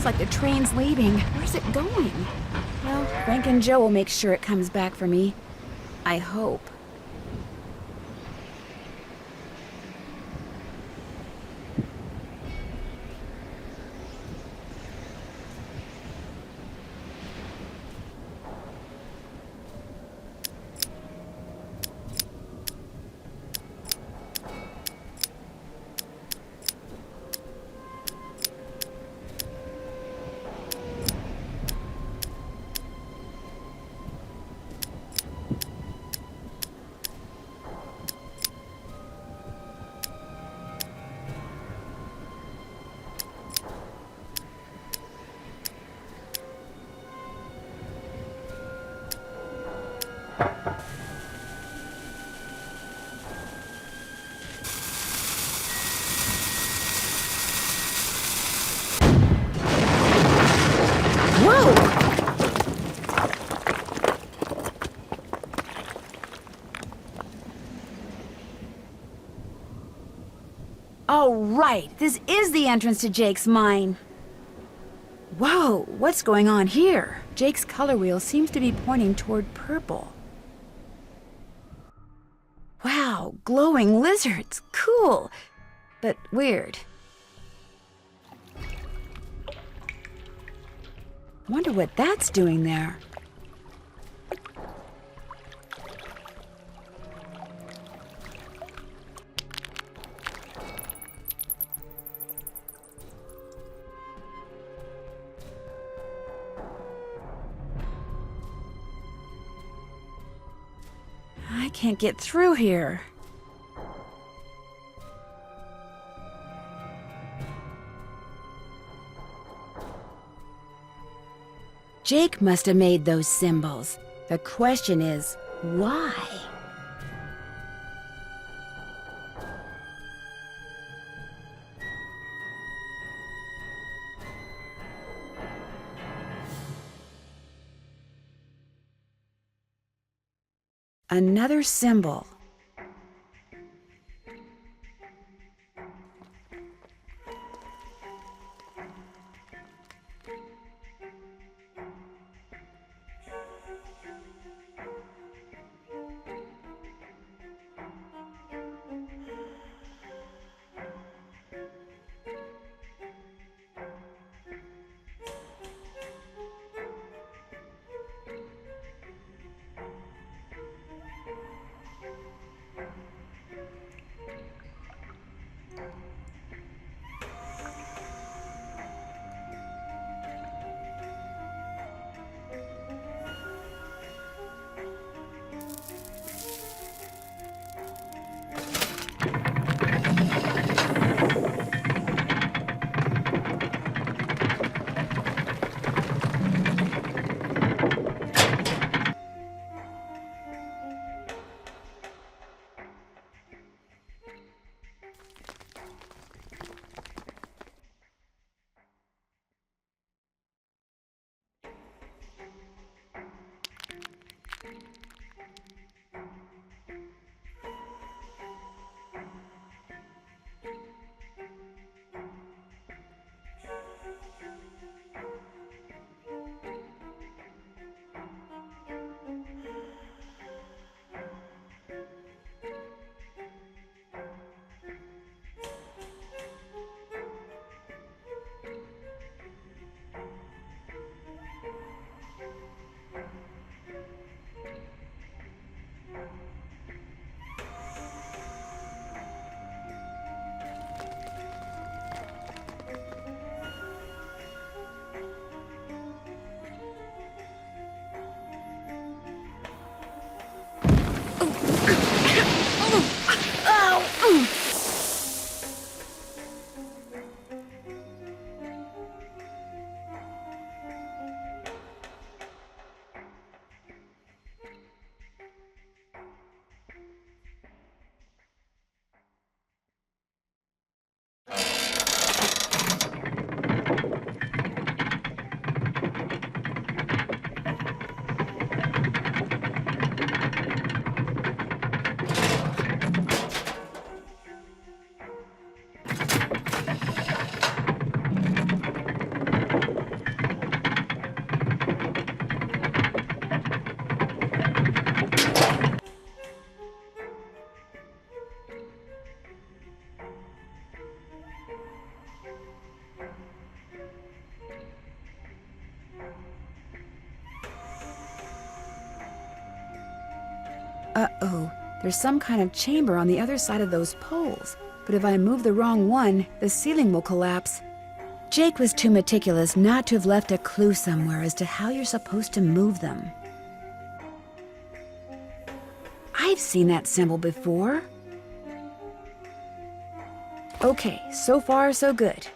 sounds like the train's leaving. Where's it going? Well, Frank and Joe will make sure it comes back for me. I hope. Whoa! Oh, right. This is the entrance to Jake's mine. Whoa, what's going on here? Jake's color wheel seems to be pointing toward purple. Wow, glowing lizards. Cool, but weird. Wonder what that's doing there. I can't get through here. Jake must have made those symbols. The question is, why? Another symbol. Uh-oh, there's some kind of chamber on the other side of those poles. But if I move the wrong one, the ceiling will collapse. Jake was too meticulous not to have left a clue somewhere as to how you're supposed to move them. I've seen that symbol before. Okay, so far so good.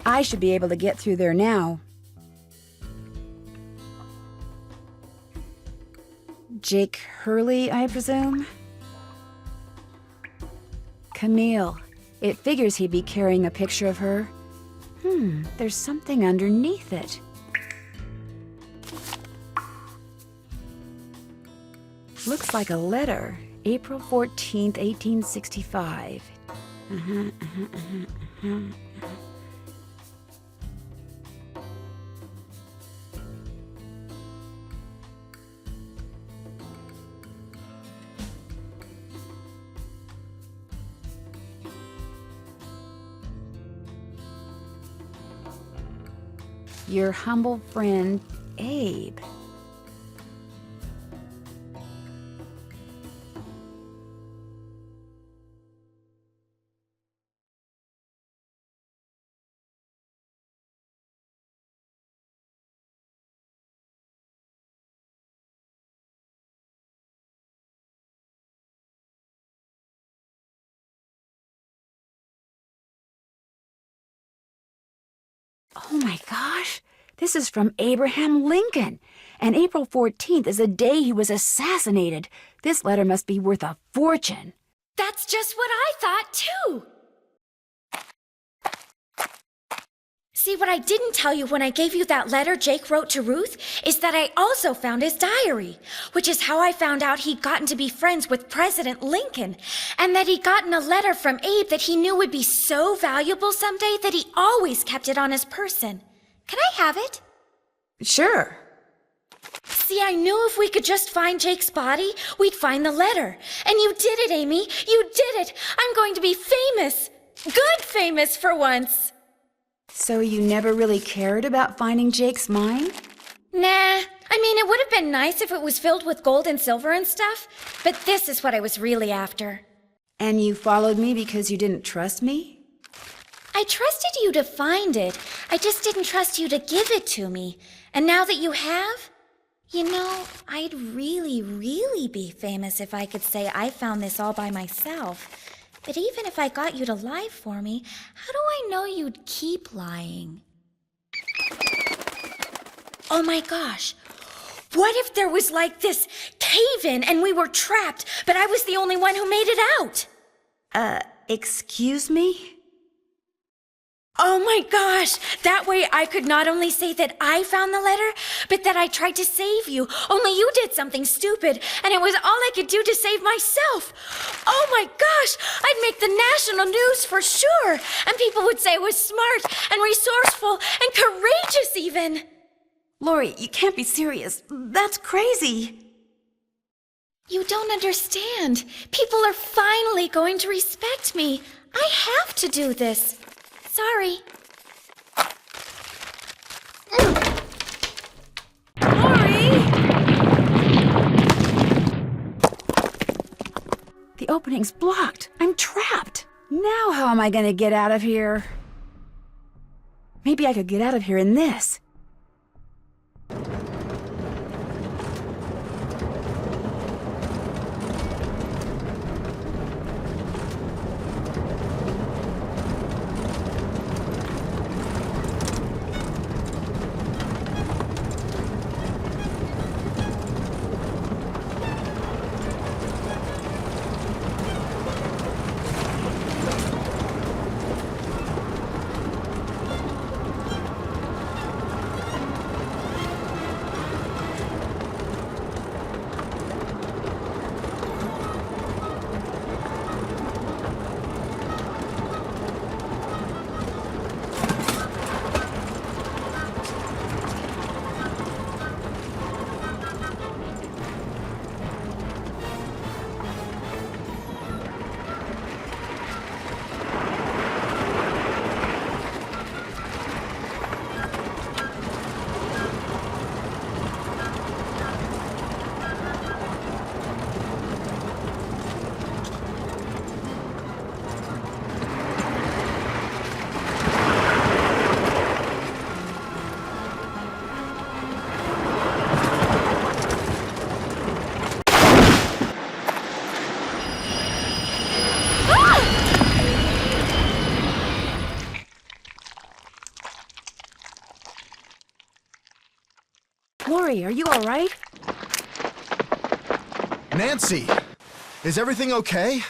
I should be able to get through there now. Jake Hurley, I presume? Camille. It figures he'd be carrying a picture of her. There's something underneath it. Looks like a letter. April 14th, 1865. Your humble friend, Abe. Oh my gosh, this is from Abraham Lincoln. And April 14th is the day he was assassinated. This letter must be worth a fortune. That's just what I thought, too. See, what I didn't tell you when I gave you that letter Jake wrote to Ruth is that I also found his diary, which is how I found out he'd gotten to be friends with President Lincoln, and that he'd gotten a letter from Abe that he knew would be so valuable someday that he always kept it on his person. Can I have it? Sure. See, I knew if we could just find Jake's body, we'd find the letter. And you did it, Amy. You did it. I'm going to be famous. Good famous for once. So you never really cared about finding Jake's mine? Nah. I mean, it would have been nice if it was filled with gold and silver and stuff, but this is what I was really after. And you followed me because you didn't trust me? I trusted you to find it. I just didn't trust you to give it to me. And now that you have, you know, I'd really, really be famous if I could say I found this all by myself. But even if I got you to lie for me, how do I know you'd keep lying? Oh my gosh. What if there was like this cave-in and we were trapped, but I was the only one who made it out? Excuse me? Oh my gosh! That way I could not only say that I found the letter, but that I tried to save you, only you did something stupid, and it was all I could do to save myself. Oh my gosh! I'd make the national news for sure, and people would say I was smart and resourceful and courageous even. Lori, you can't be serious. That's crazy. You don't understand. People are finally going to respect me. I have to do this. Sorry. Lori! The opening's blocked. I'm trapped. Now how am I gonna get out of here? Maybe I could get out of here in this. Lori, are you all right? Nancy, is everything okay?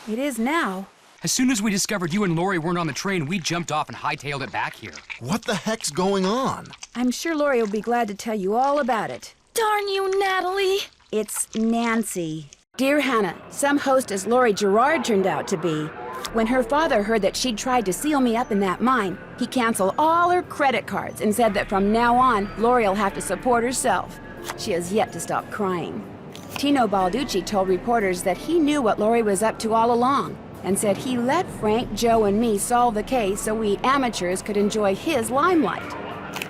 It is now. As soon as we discovered you and Lori weren't on the train, we jumped off and hightailed it back here. What the heck's going on? I'm sure Lori will be glad to tell you all about it. Darn you, Natalie. It's Nancy. Dear Hannah, some hostess Lori Gerard turned out to be. When her father heard that she'd tried to seal me up in that mine, he canceled all her credit cards and said that from now on, Lori'll have to support herself. She has yet to stop crying. Tino Balducci told reporters that he knew what Lori was up to all along and said he let Frank, Joe, and me solve the case so we amateurs could enjoy his limelight.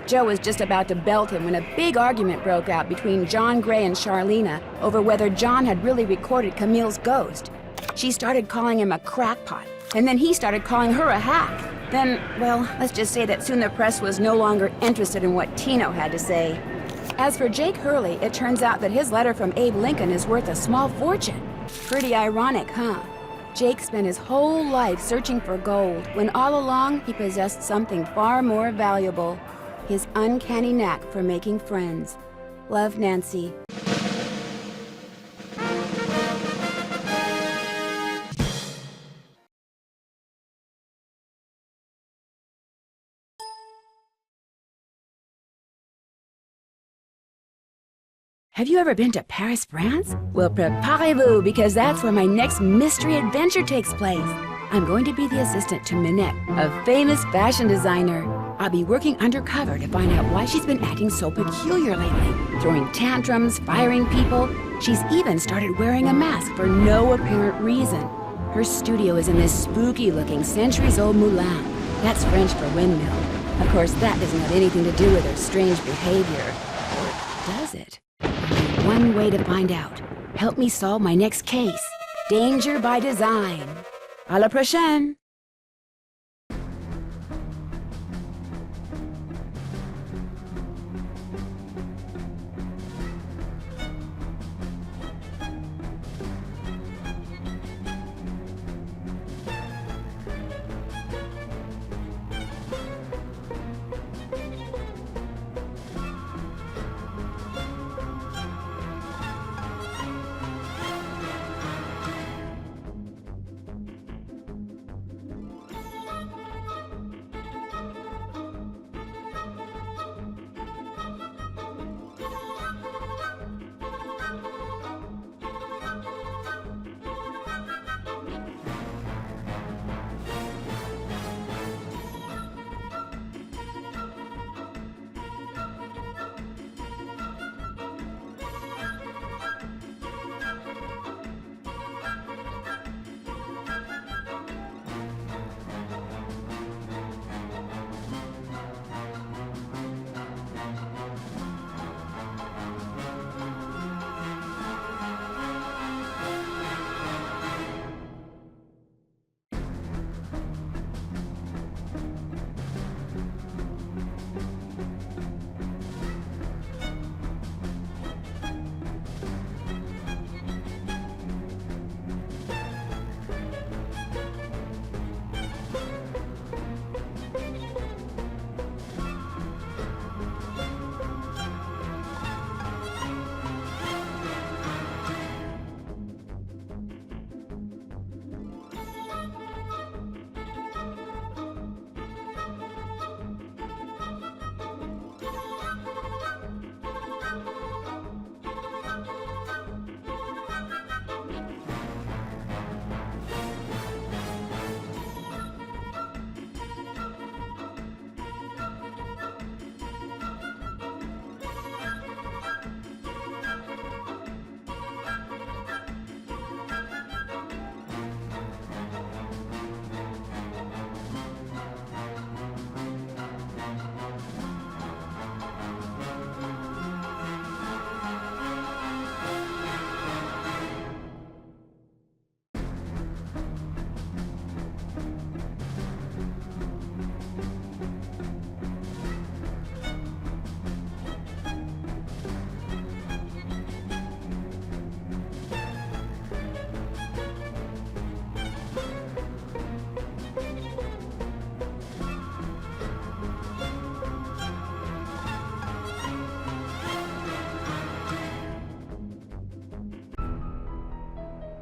Joe was just about to belt him when a big argument broke out between John Gray and Charlena over whether John had really recorded Camille's ghost. She started calling him a crackpot, and then he started calling her a hack. Then, well, let's just say that soon the press was no longer interested in what Tino had to say. As for Jake Hurley, it turns out that his letter from Abe Lincoln is worth a small fortune. Pretty ironic, huh? Jake spent his whole life searching for gold, when all along he possessed something far more valuable. His uncanny knack for making friends. Love, Nancy. Have you ever been to Paris, France? Well, préparez-vous, because that's where my next mystery adventure takes place. I'm going to be the assistant to Minette, a famous fashion designer. I'll be working undercover to find out why she's been acting so peculiar lately, throwing tantrums, firing people. She's even started wearing a mask for no apparent reason. Her studio is in this spooky-looking centuries-old moulin. That's French for windmill. Of course, that doesn't have anything to do with her strange behavior. Or does it? Only one way to find out. Help me solve my next case. Danger by design. À la prochaine!